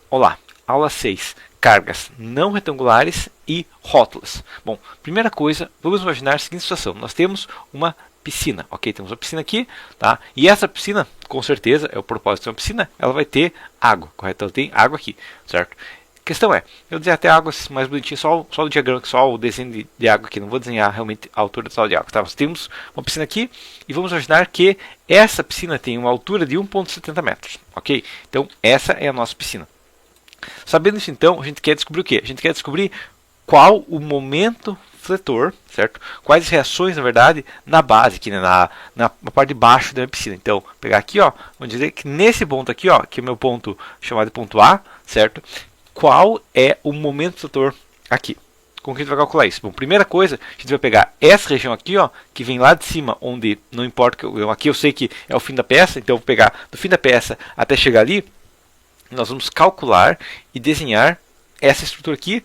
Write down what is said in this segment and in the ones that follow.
Olá, aula 6, cargas não retangulares e rótulas. Bom, primeira coisa, vamos imaginar a seguinte situação. Nós temos uma piscina, ok? Temos uma piscina aqui, tá? E essa piscina, com certeza, é o propósito de uma piscina, ela vai ter água, correto? Ela tem água aqui, certo? A questão é, eu desenhar até água mais bonitinha, só o diagrama, só o desenho de água aqui, não vou desenhar realmente a altura total de água, tá? Nós temos uma piscina aqui e vamos imaginar que essa piscina tem uma altura de 1,70 metros, ok? Então, essa é a nossa piscina. Sabendo isso, então, a gente quer descobrir o quê? A gente quer descobrir qual o momento fletor, certo? Quais reações, na verdade, na base, aqui, né? na parte de baixo da minha piscina. Então, pegar aqui, ó, vamos dizer que nesse ponto aqui, ó, que é o meu ponto chamado de ponto A, certo? Qual é o momento fletor aqui? Como que a gente vai calcular isso? Bom, primeira coisa, a gente vai pegar essa região aqui, ó, que vem lá de cima, onde não importa, aqui eu sei que é o fim da peça, então eu vou pegar do fim da peça até chegar ali. Nós vamos calcular e desenhar essa estrutura aqui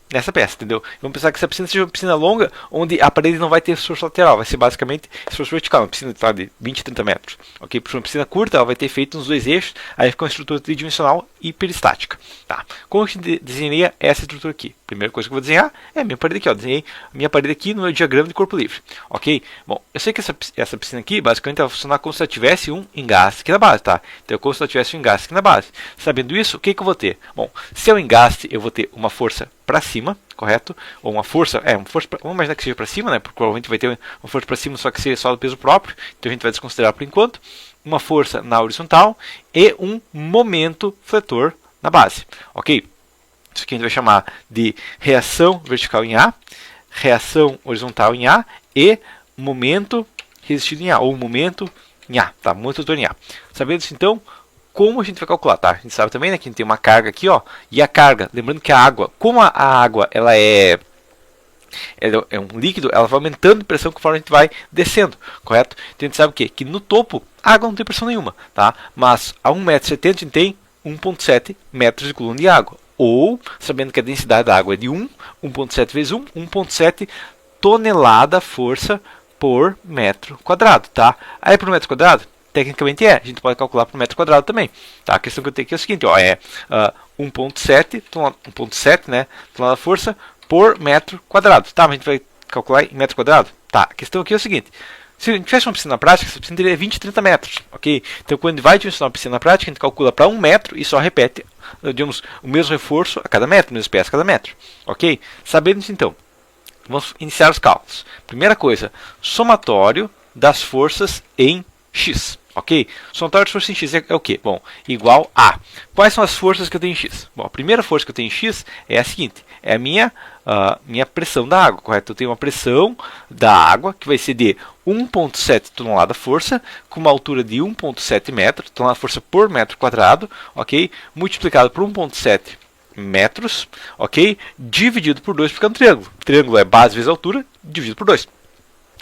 nessa peça, entendeu? Vamos pensar que essa piscina seja uma piscina longa, onde a parede não vai ter esforço lateral, vai ser basicamente esforço vertical, uma piscina de 20, 30 metros. Ok? Por uma piscina curta, ela vai ter feito uns dois eixos, aí fica uma estrutura tridimensional e peristática. Tá? Como a gente desenharia essa estrutura aqui? Primeira coisa que eu vou desenhar é a minha parede aqui, ó. Desenhei a minha parede aqui no meu diagrama de corpo livre. Ok? Bom, eu sei que essa piscina aqui, basicamente, ela vai funcionar como se ela tivesse um engaste aqui na base, tá? Então, como se ela tivesse um engaste aqui na base. Sabendo isso, o que eu vou ter? Bom, se é um engaste, eu vou ter uma força para cima, correto? Ou uma força, vamos imaginar que seja para cima, né? Porque provavelmente vai ter uma força para cima, só que seja só do peso próprio. Então, a gente vai desconsiderar por enquanto. Uma força na horizontal e um momento fletor na base. Ok? Isso aqui a gente vai chamar de reação vertical em A, reação horizontal em A e momento resistido em A, ou momento em A, tá? Momento fletor em A. Sabendo isso, então, como a gente vai calcular, tá? A gente sabe também, né, que a gente tem uma carga aqui, ó, e a carga, lembrando que a água, como a água, ela é um líquido, ela vai aumentando de pressão conforme a gente vai descendo, correto? Então a gente sabe o quê? Que no topo, a água não tem pressão nenhuma, tá? Mas a 1,70 m a gente tem 1,7 metros de coluna de água. Ou, sabendo que a densidade da água é de 1,7 vezes 1,7 tonelada força por metro quadrado, tá? Aí por metro quadrado, tecnicamente a gente pode calcular por metro quadrado também, tá? A questão que eu tenho aqui é o seguinte, ó, 1,7 né, tonelada força por metro quadrado, tá? Mas a gente vai calcular em metro quadrado? Tá, a questão aqui é o seguinte, se a gente tivesse uma piscina prática, essa piscina teria 20, 30 metros, ok? Então, quando a gente vai dimensionar uma piscina prática, a gente calcula para 1 metro e só repete, digamos, o mesmo reforço a cada metro, o mesmo peso a cada metro, ok? Sabendo isso, então, vamos iniciar os cálculos. Primeira coisa, somatório das forças em X, ok? Somatório das forças em X é o quê? Bom, igual a... Quais são as forças que eu tenho em X? Bom, a primeira força que eu tenho em X é a seguinte, é a minha pressão da água, correto? Eu tenho uma pressão da água que vai ser de 1,7 tonelada força, com uma altura de 1,7 metros, tonelada força por metro quadrado, ok? Multiplicado por 1,7 metros, ok? Dividido por 2, porque é um triângulo. Triângulo é base vezes altura, dividido por 2.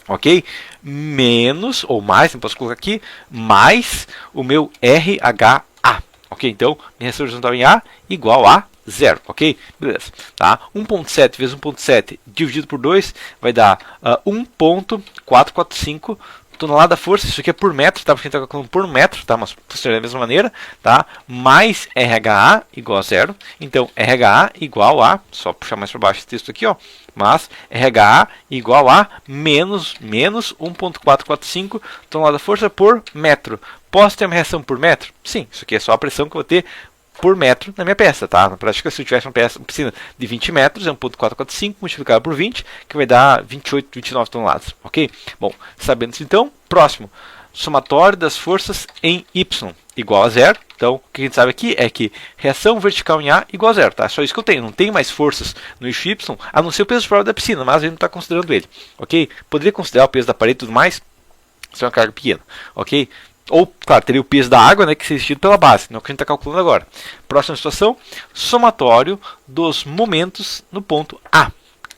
Ok? Menos, ou mais, não posso colocar aqui, mais o meu RHA. Ok? Então, minha reação horizontal em A igual a 0. Ok? Beleza. Tá? 1,7 vezes 1,7 dividido por 2 vai dar 1,445 tonelada força. Isso aqui é por metro, tá? Porque a gente está calculando por metro, tá? Mas funciona da mesma maneira, tá? Mais RHA igual a 0. Então, RHA igual a, só puxar mais para baixo esse texto aqui, ó. Mas RHA igual a menos 1,445 tonelada força por metro. Posso ter uma reação por metro? Sim, isso aqui é só a pressão que eu vou ter por metro na minha peça, tá? Na prática, se eu tivesse uma piscina de 20 metros, é 1,445 multiplicado por 20, que vai dar 28, 29 toneladas, ok? Bom, sabendo isso então, próximo, somatório das forças em Y igual a 0. Então, o que a gente sabe aqui é que reação vertical em A igual a 0, tá? É só isso que eu tenho, não tenho mais forças no eixo Y, a não ser o peso próprio da piscina, mas a gente não está considerando ele, ok? Poderia considerar o peso da parede e tudo mais, isso é uma carga pequena, ok? Ou, claro, teria o peso da água, né, que é existido pela base, não é o que a gente está calculando agora. Próxima situação, somatório dos momentos no ponto A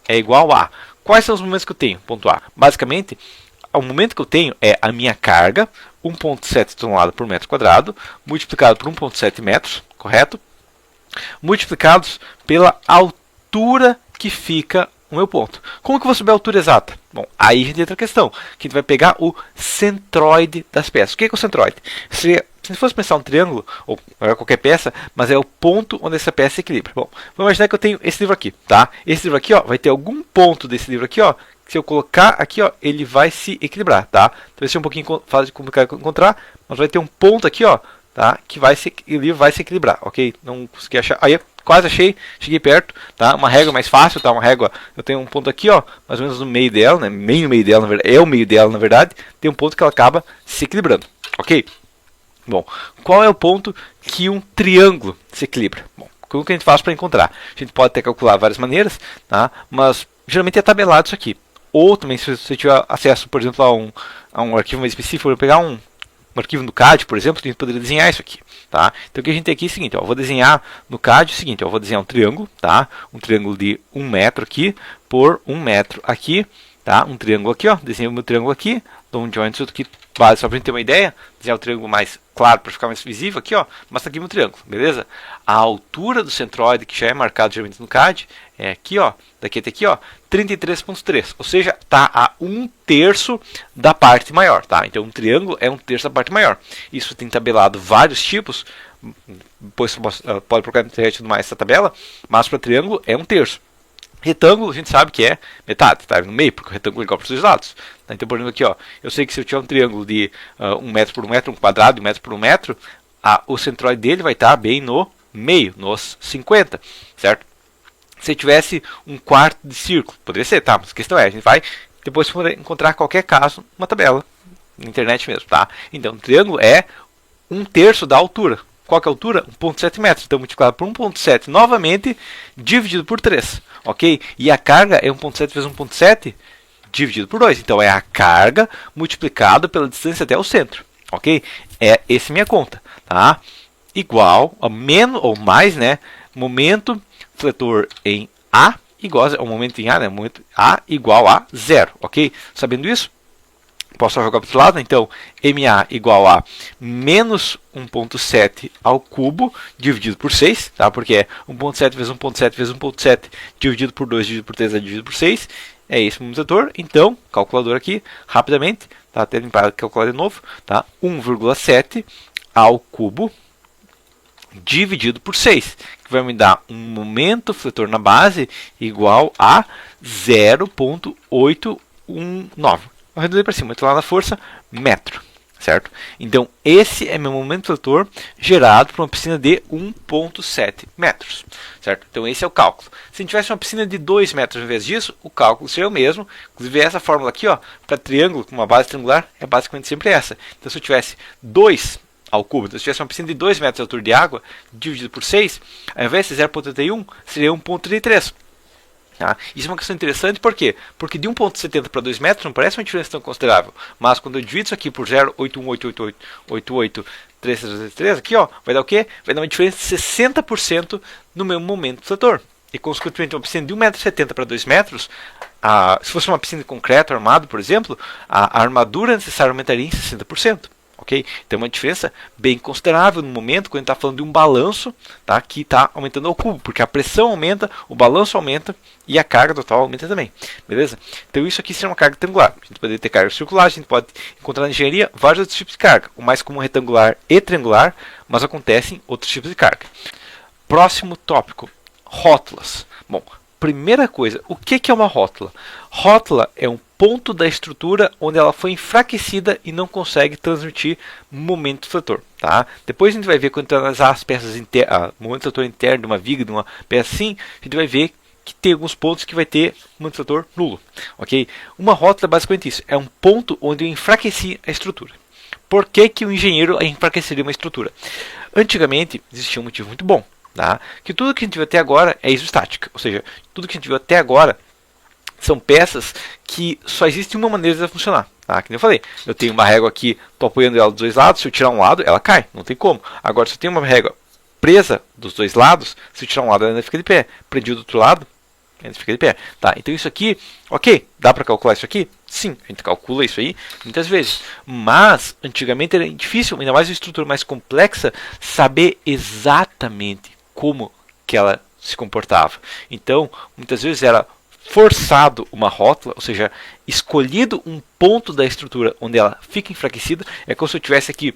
é igual a... Quais são os momentos que eu tenho? Ponto A. Basicamente, o momento que eu tenho é a minha carga, 1,7 tonelada por metro quadrado, multiplicado por 1,7 metros, correto? Multiplicados pela altura que fica o meu ponto. Como que eu vou saber a altura exata? Bom, aí a gente entra a questão, que a gente vai pegar o centroide das peças. O que é o centroide? se fosse pensar um triângulo, ou qualquer peça, mas é o ponto onde essa peça se equilibra. Bom, vamos imaginar que eu tenho esse livro aqui, tá? Esse livro aqui, ó, vai ter algum ponto desse livro aqui, ó, que se eu colocar aqui, ó, ele vai se equilibrar, tá? Talvez seja um pouquinho complicado de encontrar, mas vai ter um ponto aqui, ó, tá? Que o livro vai se equilibrar, ok? Não consegui achar. Aí, quase achei, cheguei perto, tá? Uma régua mais fácil, tá? Uma régua, eu tenho um ponto aqui, ó, mais ou menos no meio dela, né? Meio no meio dela, na verdade, é o meio dela, na verdade. Tem um ponto que ela acaba se equilibrando, ok? Bom, qual é o ponto que um triângulo se equilibra? Bom, como que a gente faz para encontrar? A gente pode até calcular várias maneiras, tá? Mas geralmente é tabelado isso aqui. Ou também, se você tiver acesso, por exemplo, a um arquivo mais específico, eu vou pegar um arquivo no CAD, por exemplo, a gente poderia desenhar isso aqui, tá? Então o que a gente tem aqui é o seguinte, ó, eu vou desenhar no CAD o seguinte, ó, eu vou desenhar um triângulo, tá? Um triângulo de 1 metro aqui por 1 metro aqui, tá? Um triângulo aqui, ó, desenhei o meu triângulo aqui, dou um joint aqui, base, só para a gente ter uma ideia, desenhar o triângulo mais claro para ficar mais visível aqui, ó, mas tá aqui meu triângulo, beleza? A altura do centroide, que já é marcado geralmente no CAD, é aqui, ó, daqui até aqui, ó, 33,3, ou seja, tá a 1/3 da parte maior, tá? Então um triângulo é 1/3 da parte maior. Isso tem tabelado vários tipos, depois você pode procurar na internet e tudo mais essa tabela, mas para triângulo é 1/3. Retângulo, a gente sabe que é metade, tá? No meio, porque o retângulo é igual para os dois lados. Tá? Então, por exemplo, aqui, ó, eu sei que se eu tiver um triângulo de 1 metro por 1 metro, um quadrado de 1 metro por 1 metro, o centroide dele vai estar bem no meio, nos 50, certo? Se eu tivesse um quarto de círculo, poderia ser, tá? Mas a questão é, a gente vai depois encontrar qualquer caso, uma tabela, na internet mesmo, tá? Então, o triângulo é 1/3 da altura. Qual que é a altura? 1,7 metros. Então, multiplicado por 1,7 novamente, dividido por 3. Ok? E a carga é 1,7 vezes 1,7 dividido por 2. Então, é a carga multiplicado pela distância até o centro. Ok? Essa é minha conta. Tá? Igual a menos ou mais, né? Momento fletor em A igual ao momento em A, né? Momento A igual a 0. Ok? Sabendo isso, posso só jogar para o outro lado, então MA igual a menos 1,7 ao cubo dividido por 6, tá? Porque é 1,7 vezes 1,7 vezes 1,7 dividido por 2 dividido por 3 dividido por 6. É esse o momento vetor. Então, calculador aqui, rapidamente, tá? Até limpar e calcular de novo, tá? 1,7 ao cubo dividido por 6, que vai me dar um momento fletor na base igual a 0,819. Eu reduzir para cima, estou lá na força, metro, certo? Então, esse é meu momento fletor gerado por uma piscina de 1,7 metros, certo? Então, esse é o cálculo. Se a gente tivesse uma piscina de 2 metros ao invés disso, o cálculo seria o mesmo. Inclusive, essa fórmula aqui, ó, para triângulo com uma base triangular, é basicamente sempre essa. Então, se eu tivesse 2 ao cubo, então, se eu tivesse uma piscina de 2 metros de altura de água, dividido por 6, ao invés de 0,81, seria 1,33. Tá? Isso é uma questão interessante, por quê? Porque de 1,70 para 2 metros não parece uma diferença tão considerável. Mas quando eu divido isso aqui por 0,818888833, aqui, ó, vai dar o quê? Vai dar uma diferença de 60% no meu momento fletor. E consequentemente, uma piscina de 1,70 m para 2 metros, se fosse uma piscina de concreto armado, por exemplo, a armadura necessária aumentaria em 60%. Okay? Então, uma diferença bem considerável no momento, quando a gente está falando de um balanço, tá? Que está aumentando ao cubo, porque a pressão aumenta, o balanço aumenta e a carga total aumenta também. Beleza? Então, isso aqui seria uma carga retangular. A gente poderia ter carga circular, a gente pode encontrar na engenharia vários outros tipos de carga. O mais comum é retangular e triangular, mas acontecem outros tipos de carga. Próximo tópico: rótulas. Bom, primeira coisa, o que é uma rótula? Rótula é um ponto da estrutura onde ela foi enfraquecida e não consegue transmitir momento fletor. Tá? Depois a gente vai ver, quando analisar as peças momento fletor interno de uma viga, de uma peça assim, a gente vai ver que tem alguns pontos que vai ter momento fletor nulo. Okay? Uma rótula é basicamente isso, é um ponto onde eu enfraqueci a estrutura. Por que o engenheiro enfraqueceria uma estrutura? Antigamente existia um motivo muito bom. Tá? Que tudo que a gente viu até agora é isostática, ou seja, tudo que a gente viu até agora são peças que só existe uma maneira de ela funcionar. Tá? Que nem eu falei, eu tenho uma régua aqui, estou apoiando ela dos dois lados, se eu tirar um lado, ela cai, não tem como. Agora, se eu tenho uma régua presa dos dois lados, se eu tirar um lado, ela ainda fica de pé. Prendi do outro lado, ela fica de pé. Tá? Então isso aqui, ok, dá para calcular isso aqui? Sim, a gente calcula isso aí muitas vezes. Mas, antigamente era difícil, ainda mais uma estrutura mais complexa, saber exatamente como que ela se comportava. Então, muitas vezes era forçado uma rótula, ou seja, escolhido um ponto da estrutura onde ela fica enfraquecida. É como se eu tivesse aqui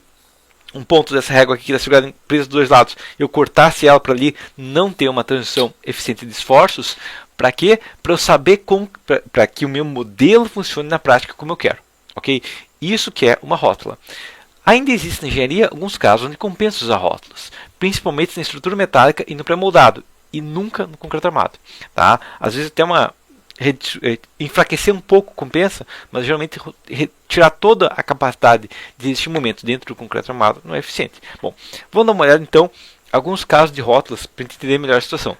um ponto dessa régua aqui que está segurada presa dos dois lados, eu cortasse ela para ali não ter uma transição eficiente de esforços, para quê? Para eu saber para que o meu modelo funcione na prática como eu quero, ok? Isso que é uma rótula. Ainda existe na engenharia alguns casos onde compensa usar rótulas, principalmente na estrutura metálica e no pré-moldado, e nunca no concreto armado, tá? Às vezes até enfraquecer um pouco compensa, mas geralmente tirar toda a capacidade deste momento dentro do concreto armado não é eficiente. Bom, vamos dar uma olhada então alguns casos de rótulas para entender melhor a situação.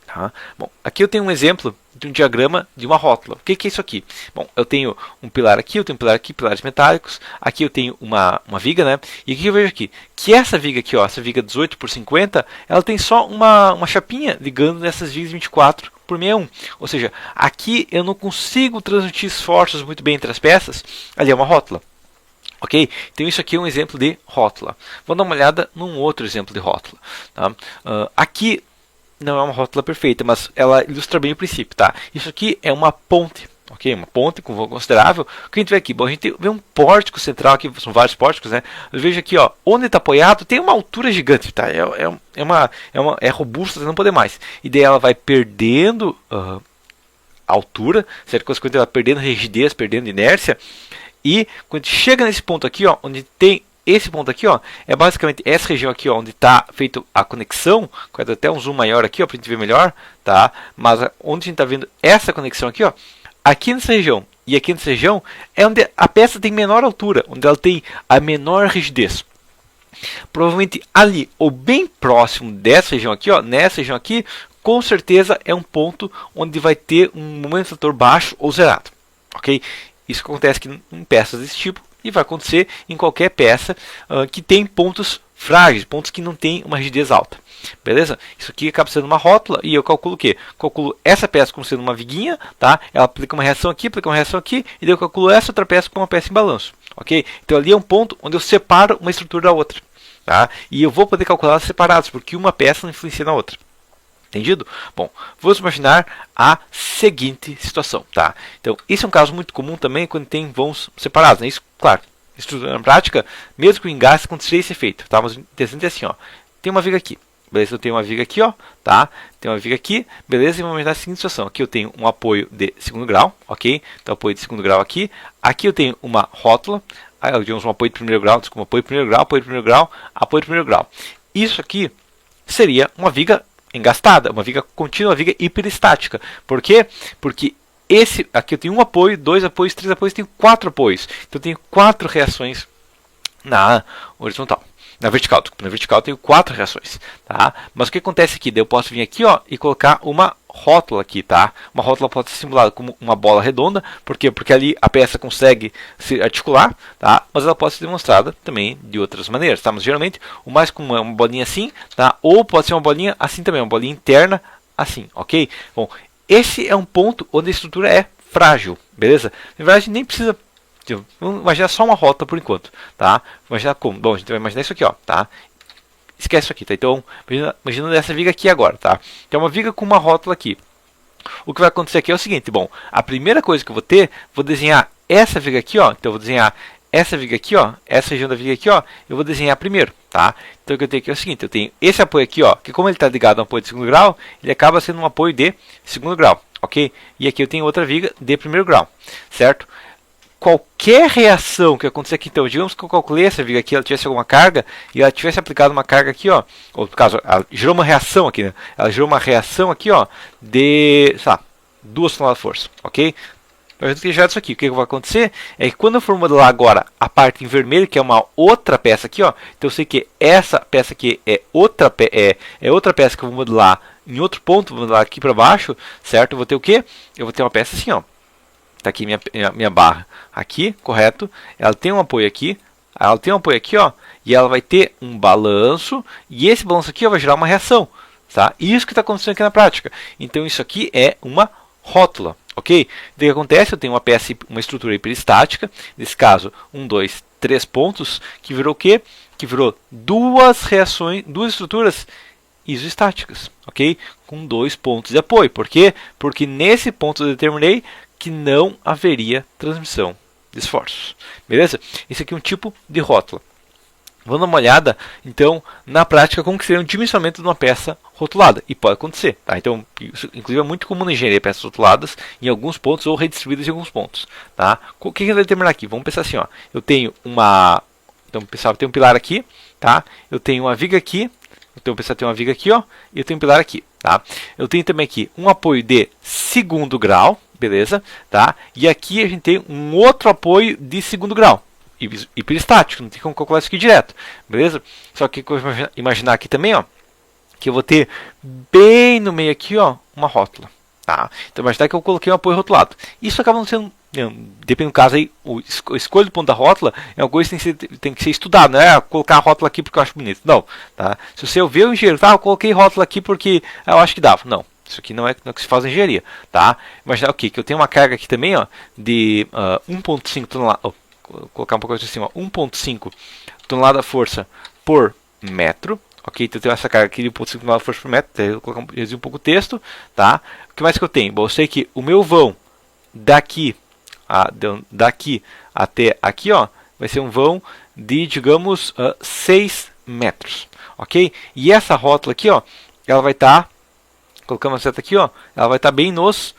Tá? Bom, aqui eu tenho um exemplo de um diagrama de uma rótula. O que é isso aqui? Bom, eu tenho um pilar aqui, eu tenho um pilar aqui, pilares metálicos. Aqui eu tenho uma viga, né? E o que eu vejo aqui? Que essa viga aqui, ó, essa viga 18 por 50, ela tem só uma chapinha ligando nessas vigas 24 por 61. Ou seja, aqui eu não consigo transmitir esforços muito bem entre as peças. Ali é uma rótula. Ok? Então isso aqui é um exemplo de rótula. Vamos dar uma olhada num outro exemplo de rótula. Tá? Aqui não é uma rótula perfeita, mas ela ilustra bem o princípio, tá? Isso aqui é uma ponte, ok? Uma ponte com vão considerável. O que a gente vê aqui? Bom, a gente vê um pórtico central aqui, são vários pórticos, né? Eu vejo aqui, ó, onde está apoiado, tem uma altura gigante, tá? É robusta, não poder mais. E daí ela vai perdendo altura, certo? Consequentemente ela perdendo rigidez, perdendo inércia. E quando chega nesse ponto aqui, ó, onde tem esse ponto aqui, ó, é basicamente essa região aqui, ó, onde está feito a conexão. Vou até um zoom maior aqui, ó, para a gente ver melhor, tá? Mas onde a gente está vendo essa conexão aqui, ó, aqui nessa região e aqui nessa região é onde a peça tem menor altura, onde ela tem a menor rigidez. Provavelmente ali ou bem próximo dessa região aqui, ó, nessa região aqui, com certeza é um ponto onde vai ter um momento de fator baixo ou zerado, ok? Isso acontece aqui em peças desse tipo. E vai acontecer em qualquer peça que tem pontos frágeis, pontos que não tem uma rigidez alta. Beleza? Isso aqui acaba sendo uma rótula e eu calculo o quê? Calculo essa peça como sendo uma viguinha, tá? Ela aplica uma reação aqui, e daí eu calculo essa outra peça como uma peça em balanço. Ok? Então ali é um ponto onde eu separo uma estrutura da outra. Tá? E eu vou poder calcular elas separadas, porque uma peça não influencia na outra. Entendido? Bom, vamos imaginar a seguinte situação, tá? Então, esse é um caso muito comum também quando tem vãos separados, né? Isso, claro, estrutura na prática, mesmo que o engaste aconteça esse efeito, tá? Mas o interessante é assim, ó, tem uma viga aqui, beleza? Eu tenho uma viga aqui, ó, tá? Tem uma viga aqui, beleza? E vamos imaginar a seguinte situação, aqui eu tenho um apoio de segundo grau, ok? Então, apoio de segundo grau aqui, aqui eu tenho uma rótula, digamos um apoio de primeiro grau, desculpa, apoio de primeiro grau, apoio de primeiro grau, apoio de primeiro grau. Isso aqui seria uma viga engastada, uma viga contínua, uma viga hiperestática. Por quê? Porque esse aqui eu tenho um apoio, dois apoios, três apoios, tenho quatro apoios. Então eu tenho quatro reações na horizontal. Na vertical, desculpa, na vertical eu tenho quatro reações, tá? Mas o que acontece aqui? Daí eu posso vir aqui, ó, e colocar uma rótula aqui, tá? Uma rótula pode ser simulada como uma bola redonda, por quê? Porque ali a peça consegue se articular, tá? Mas ela pode ser demonstrada também de outras maneiras, tá? Mas geralmente o mais comum é uma bolinha assim, tá? Ou pode ser uma bolinha assim também, uma bolinha interna assim, ok? Bom, esse é um ponto onde a estrutura é frágil, beleza? Na verdade, nem precisa. Vamos imaginar só uma rótula por enquanto, tá? Imaginar como? Bom, a gente vai imaginar isso aqui, ó, tá? Esquece isso aqui, tá? Então, imagina essa viga aqui agora, tá? Então, uma viga com uma rótula aqui. O que vai acontecer aqui é o seguinte, bom, a primeira coisa que eu vou desenhar essa viga aqui, ó. Então, eu vou desenhar essa viga aqui, ó, essa região da viga aqui, ó, eu vou desenhar primeiro, tá? Então, o que eu tenho aqui é o seguinte, eu tenho esse apoio aqui, ó, que como ele está ligado a um apoio de segundo grau, ele acaba sendo um apoio de segundo grau, ok? E aqui eu tenho outra viga de primeiro grau, certo? Qualquer reação que acontecer aqui, então, digamos que eu calculei essa viga aqui, ela tivesse alguma carga, e ela tivesse aplicado uma carga aqui, ó, ou no caso, ela gerou uma reação aqui, né? Ela gerou uma reação aqui, ó, de, sei lá, 2 toneladas de força, ok? Então, a gente já isso aqui, o que vai acontecer é que quando eu for modelar agora a parte em vermelho, que é uma outra peça aqui, ó, então eu sei que essa peça aqui é outra peça que eu vou modelar em outro ponto, vou modelar aqui para baixo, certo? Eu vou ter o quê? Eu vou ter uma peça assim, ó. Tá aqui minha barra aqui, correto? Ela tem um apoio aqui, ó, e ela vai ter um balanço, e esse balanço aqui ó, vai gerar uma reação, tá? Isso que está acontecendo aqui na prática. Então isso aqui é uma rótula, ok? O que acontece? Eu tenho uma estrutura hiperestática, nesse caso 1, 2, 3 pontos, que virou o quê? Que virou duas estruturas isoestáticas, ok? Com 2 pontos de apoio. Por quê? Porque nesse ponto eu determinei que não haveria transmissão de esforços. Beleza? Esse aqui é um tipo de rótula. Vamos dar uma olhada, então, na prática, como que seria um dimensionamento de uma peça rotulada. E pode acontecer, tá? Então, isso, inclusive, é muito comum na engenharia peças rotuladas em alguns pontos ou redistribuídas em alguns pontos, tá? O que vai determinar aqui? Vamos pensar assim, ó. Eu tenho uma... Então, pessoal, tem um pilar aqui, tá? Eu tenho uma viga aqui. Então, pessoal, tem uma viga aqui, ó. E eu tenho um pilar aqui, tá? Eu tenho também aqui um apoio de segundo grau, beleza? Tá? E aqui a gente tem um outro apoio de segundo grau. Hiperestático, não tem como calcular isso aqui direto, beleza? Só que eu vou imaginar aqui também, ó, que eu vou ter bem no meio aqui, ó, uma rótula, tá? Então imaginar que eu coloquei um apoio rotulado. Isso acaba não sendo, depende do caso aí, a escolha do ponto da rótula é uma coisa que tem que ser estudada, não é colocar a rótula aqui porque eu acho bonito, não, tá? Se você ouvir o engenheiro, tá, eu coloquei rótula aqui porque eu acho que dava, não. Isso aqui não é o que se faz em engenharia, tá? Imaginar o quê? Que eu tenho uma carga aqui também, ó, de 1,5 toneladas. Vou colocar um pouco assim, 1,5 tonelada força por metro, ok? Então eu tenho essa carga aqui de 1,5 tonelada força por metro, eu vou reduzir um pouco o texto, tá? O que mais que eu tenho? Bom, eu sei que o meu vão daqui até aqui, ó, vai ser um vão de, digamos, 6 metros, ok? E essa rótula aqui, ó, ela vai estar, colocando uma seta aqui, ó, ela vai estar bem nos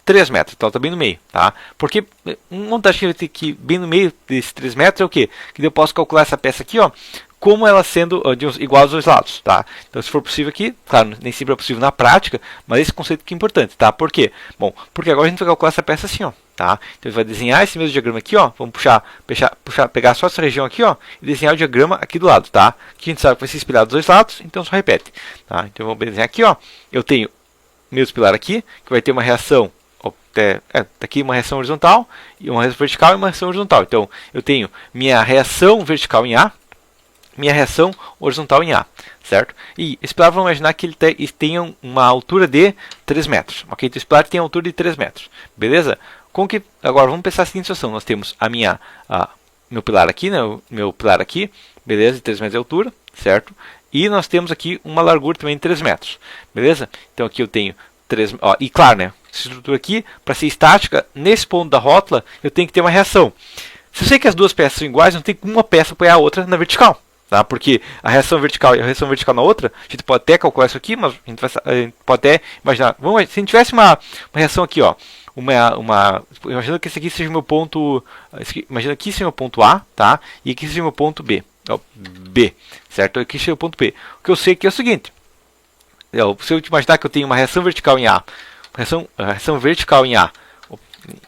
3 metros, então ela está bem no meio, tá? Porque uma vantagem que vai ter que bem no meio desses 3 metros é o quê? Que eu posso calcular essa peça aqui, ó, como ela sendo igual aos dois lados, tá? Então, se for possível aqui, claro, nem sempre é possível na prática, mas esse conceito aqui é importante, tá? Por quê? Bom, porque agora a gente vai calcular essa peça assim, ó, tá? Então, ele vai desenhar esse mesmo diagrama aqui, ó, vamos pegar só essa região aqui, ó, e desenhar o diagrama aqui do lado, tá? Que a gente sabe que vai ser espelhado dos dois lados, então só repete, tá? Então, vamos desenhar aqui, ó, eu tenho mesmo pilar aqui, que vai ter uma reação, tá aqui uma reação horizontal, e uma reação vertical e uma reação horizontal. Então, eu tenho minha reação vertical em A, minha reação horizontal em A, certo? E esse pilar, vamos imaginar que ele tenha uma altura de 3 metros, ok? Então, esse pilar tem a altura de 3 metros, beleza? Agora, vamos pensar a seguinte situação, nós temos meu pilar aqui, né? O meu pilar aqui, beleza? De 3 metros de altura, certo? E nós temos aqui uma largura também de 3 metros, beleza? Então aqui eu tenho 3, ó, e claro, né? Essa estrutura aqui, para ser estática, nesse ponto da rótula, eu tenho que ter uma reação. Se eu sei que as duas peças são iguais, não tem uma peça apoiar a outra na vertical, tá? Porque a reação vertical e a reação vertical na outra, a gente pode até calcular isso aqui, mas a gente pode até imaginar. Se a gente tivesse uma reação aqui, ó, imagina que esse aqui seja o meu ponto, imagina que aqui seja o meu ponto A, tá? E aqui seja o meu ponto B. B, certo? Aqui seja o ponto B. O que eu sei aqui é o seguinte: se eu imaginar que eu tenho uma reação vertical em A, reação vertical em A,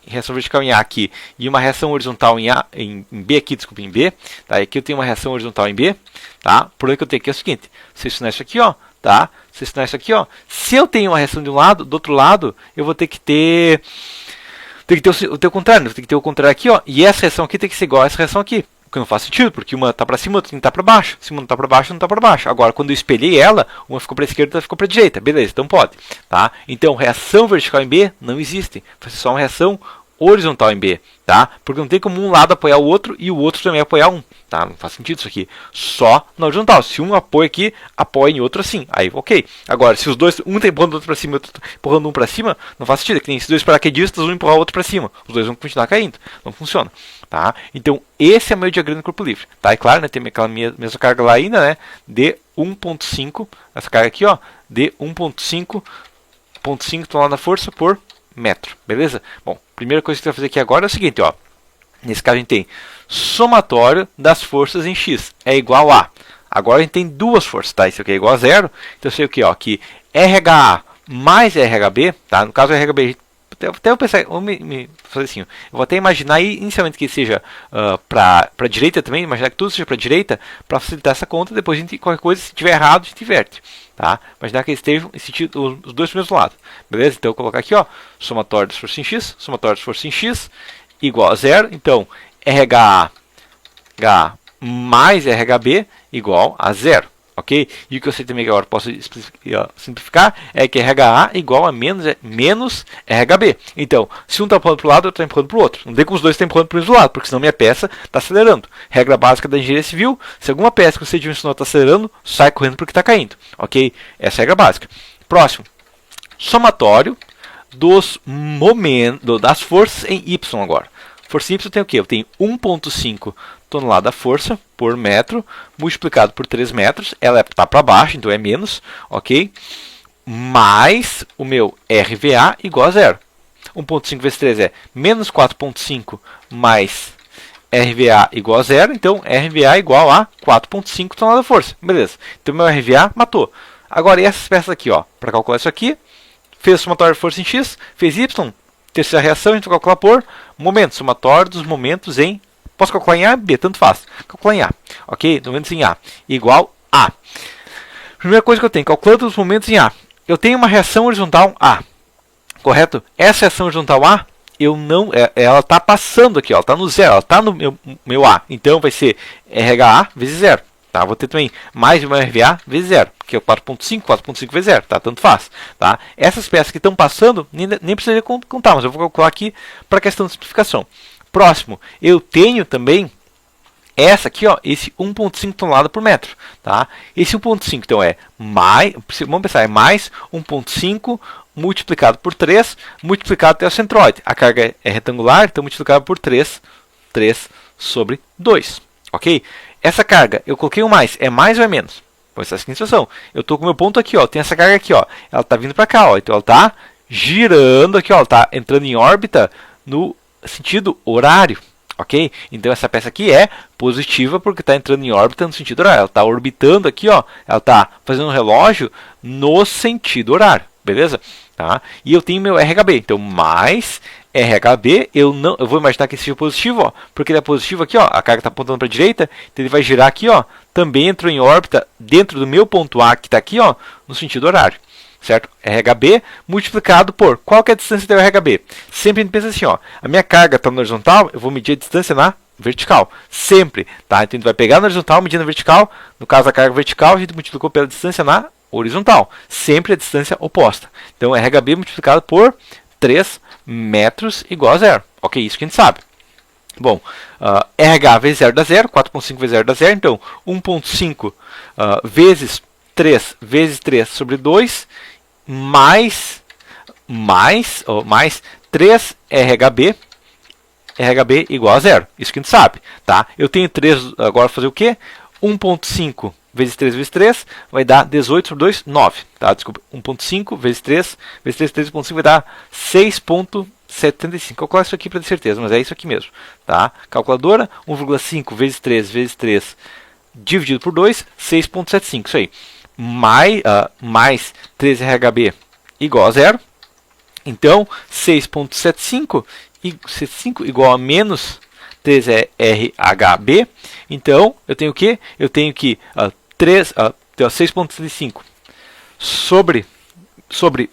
reação vertical em A aqui, e uma reação horizontal em B aqui, desculpa, em B, tá? E aqui eu tenho uma reação horizontal em B, tá? O problema que eu tenho aqui é o seguinte: se eu ensinar isso aqui, ó, tá? Se eu ensinar isso aqui, ó, se eu tenho uma reação de um lado, do outro lado, eu vou ter que ter o contrário, vou ter que ter o contrário aqui, ó, e essa reação aqui tem que ser igual a essa reação aqui. Que não faz sentido, porque uma está para cima, outra está para baixo. Se uma não está para baixo, não está para baixo. Agora, quando eu espelhei ela, uma ficou para a esquerda, outra ficou para a direita. Beleza, então pode. Tá? Então, reação vertical em B não existe. Vai ser só uma reação horizontal em B. Tá? Porque não tem como um lado apoiar o outro e o outro também apoiar um. Tá? Não faz sentido isso aqui. Só na horizontal. Se um apoia aqui, apoia em outro assim. Aí, ok. Agora, se os dois, um está empurrando o outro para cima e outro está empurrando um para cima, não faz sentido. É que nem esses dois paraquedistas, um empurrar o outro para cima. Os dois vão continuar caindo. Não funciona. Tá? Então, esse é o meu diagrama de corpo livre. Tá? E claro, né, tem aquela mesma carga lá ainda, né, de 1,5, essa carga aqui, ó, de 1,5 tonelada força por metro. Beleza? Bom, primeira coisa que você vai fazer aqui agora é o seguinte, ó. Nesse caso a gente tem somatório das forças em X é igual a. Agora a gente tem duas forças, tá? Isso aqui é igual a zero. Então eu sei o que, ó, que RHA mais RHB, tá? No caso RHB, até eu pensar, fazer assim, eu vou até imaginar aí, inicialmente que seja para a direita também, imaginar que tudo seja para a direita, para facilitar essa conta, depois a gente, qualquer coisa, se tiver errado, a gente inverte, tá? Imaginar que eles estejam os dois primeiros lados, beleza? Então eu vou colocar aqui, ó, somatório das forças em X, somatório das forças em X, igual a zero, então RHA mais RHB igual a zero. Ok? E o que eu sei também que agora posso simplificar é que RHA igual a menos RHB. Então, se um está empurrando para o lado, outro está empurrando para o outro. Não tem como os dois estão empurrando para o mesmo lado, porque senão minha peça está acelerando. Regra básica da engenharia civil: se alguma peça que você dimensionou está acelerando, sai correndo porque está caindo. Ok? Essa é a regra básica. Próximo: somatório das forças em Y agora. Força Y tem o quê? Eu tenho 1,5 tonelada força por metro, multiplicado por 3 metros, ela está para baixo, então é menos, ok? Mais o meu RVA igual a zero. 1.5 vezes 3 é menos 4.5 mais RVA igual a zero, então RVA igual a 4.5 tonelada de força. Beleza, então meu RVA matou. Agora, e essas peças aqui, ó, para calcular isso aqui, fez o somatório de força em X, fez Y, terceira reação, a gente vai calcular por momento, somatório dos momentos em, posso calcular em A, B, tanto faz, calcular em A, ok? Momentos em A, igual a. Primeira coisa que eu tenho, calculando os momentos em A, eu tenho uma reação horizontal A, correto? Essa reação horizontal A, ela está passando aqui, ó, está no zero, ela está no meu A, então vai ser RHA vezes zero. Tá, vou ter também mais o meu RVA vezes zero, que é 4.5 vezes zero, tá? Tanto faz. Tá? Essas peças que estão passando, nem precisaria contar, mas eu vou calcular aqui para a questão de simplificação. Próximo, eu tenho também essa aqui, ó, esse 1.5 tonelada por metro. Tá? Esse 1.5, então, é mais, vamos pensar, é mais 1.5 multiplicado por 3, multiplicado até o centroide. A carga é retangular, então multiplicado por 3 sobre 2. Ok? Essa carga, eu coloquei um mais, é mais ou é menos? Pois essa é a seguinte situação. Eu estou com o meu ponto aqui, ó, tem essa carga aqui, ó, ela está vindo para cá, ó, então ela está girando aqui, ó, ela está entrando em órbita no sentido horário, ok? Então essa peça aqui é positiva porque está entrando em órbita no sentido horário, ela está orbitando aqui, ó, ela está fazendo um relógio no sentido horário, beleza? Tá? E eu tenho meu RHB, então mais RHB, eu vou imaginar que esse seja positivo, ó, porque ele é positivo aqui, ó, a carga está apontando para a direita, então ele vai girar aqui, ó, também entrou em órbita dentro do meu ponto A, que está aqui, ó, no sentido horário, certo? RHB multiplicado por, qual que é a distância do RHB? Sempre a gente pensa assim, ó, a minha carga está na horizontal, eu vou medir a distância na vertical, sempre, tá? Então a gente vai pegar na horizontal, medir na vertical, no caso a carga vertical, a gente multiplicou pela distância na horizontal, sempre a distância oposta. Então RHB multiplicado por 3 metros igual a zero. Ok, isso que a gente sabe. Bom, RH vezes zero dá zero, 4.5 vezes zero dá zero, então 1.5 vezes 3 sobre 2 mais 3 RHB, RHB igual a zero. Isso que a gente sabe. Tá? Eu tenho 3, agora fazer o quê? 1.5 vezes 3 vezes 3 vai dar 18 sobre 2, 9. Tá? Desculpa, 1.5 vezes 3 vezes 3, 3.5 vai dar 6.75. Calcular isso aqui para ter certeza, mas é isso aqui mesmo. Tá? Calculadora, 1,5 vezes 3 vezes 3 dividido por 2, 6.75. Isso aí. Mais 3RHB igual a zero. Então, 6.75 igual a menos 3RHB. Então, eu tenho o quê? Eu tenho que 6.75 sobre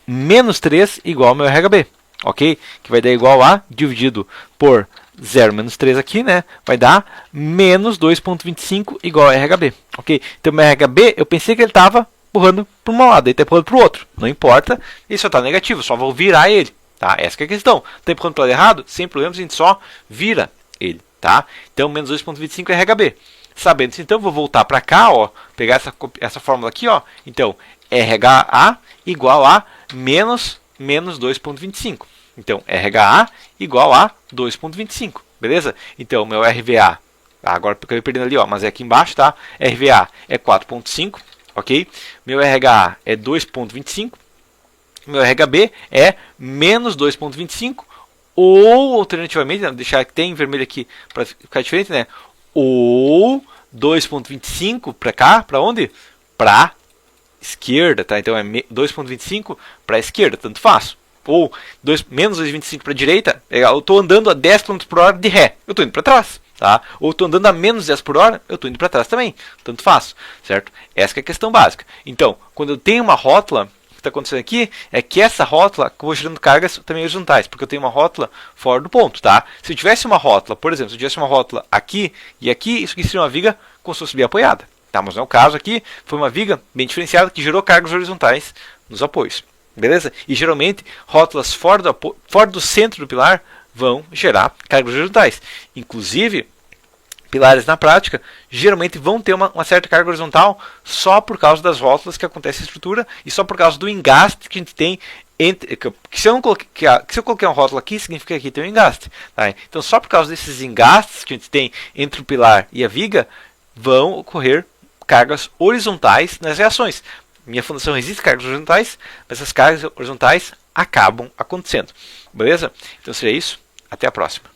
menos 3 igual ao meu RHB. Ok? Que vai dar igual a, dividido por 0 menos 3 aqui, né? Vai dar menos 2.25 igual a RHB. Ok? Então, meu RHB, eu pensei que ele estava empurrando para um lado, ele está empurrando para o outro. Não importa, ele só está negativo, só vou virar ele. Tá? Essa que é a questão. Está empurrando para o lado errado? Sem problemas, a gente só vira ele. Tá? Então, menos 2.25 é RHB. Sabendo isso, então, vou voltar para cá, ó, pegar essa fórmula aqui, ó. Então, RHA igual a menos 2.25. Então, RHA igual a 2.25. Beleza? Então, meu RVA, agora eu acabei perdendo ali, ó, mas é aqui embaixo, tá? RVA é 4.5, ok? Meu RHA é 2.25. Meu RHB é menos 2.25. Ou, alternativamente, né, deixar que tem em vermelho aqui para ficar diferente, né? Ou 2.25 para cá, para onde? Para esquerda, tá? Então é 2.25 para a esquerda, tanto faz. Ou menos 2.25 para a direita, eu estou andando a 10 km por hora de ré, eu estou indo para trás. Tá? Ou estou andando a menos 10 por hora, eu estou indo para trás também, tanto faz. Certo? Essa que é a questão básica. Então, quando eu tenho uma rótula, o que está acontecendo aqui é que essa rótula, eu vou gerando cargas também horizontais, porque eu tenho uma rótula fora do ponto. Tá? Se eu tivesse uma rótula, por exemplo, se eu tivesse uma rótula aqui e aqui, isso aqui seria uma viga como se fosse bem apoiada. Tá? Mas não é o caso aqui, foi uma viga bem diferenciada que gerou cargas horizontais nos apoios. Beleza? E geralmente, rótulas fora do centro do pilar vão gerar cargas horizontais. Inclusive, pilares na prática geralmente vão ter uma certa carga horizontal só por causa das rótulas que acontece na estrutura e só por causa do engaste que a gente tem que se eu coloquei um rótulo aqui, significa que aqui tem um engaste. Tá? Então, só por causa desses engastes que a gente tem entre o pilar e a viga, vão ocorrer cargas horizontais nas reações. Minha fundação resiste a cargas horizontais, mas essas cargas horizontais acabam acontecendo. Beleza? Então, seria isso. Até a próxima.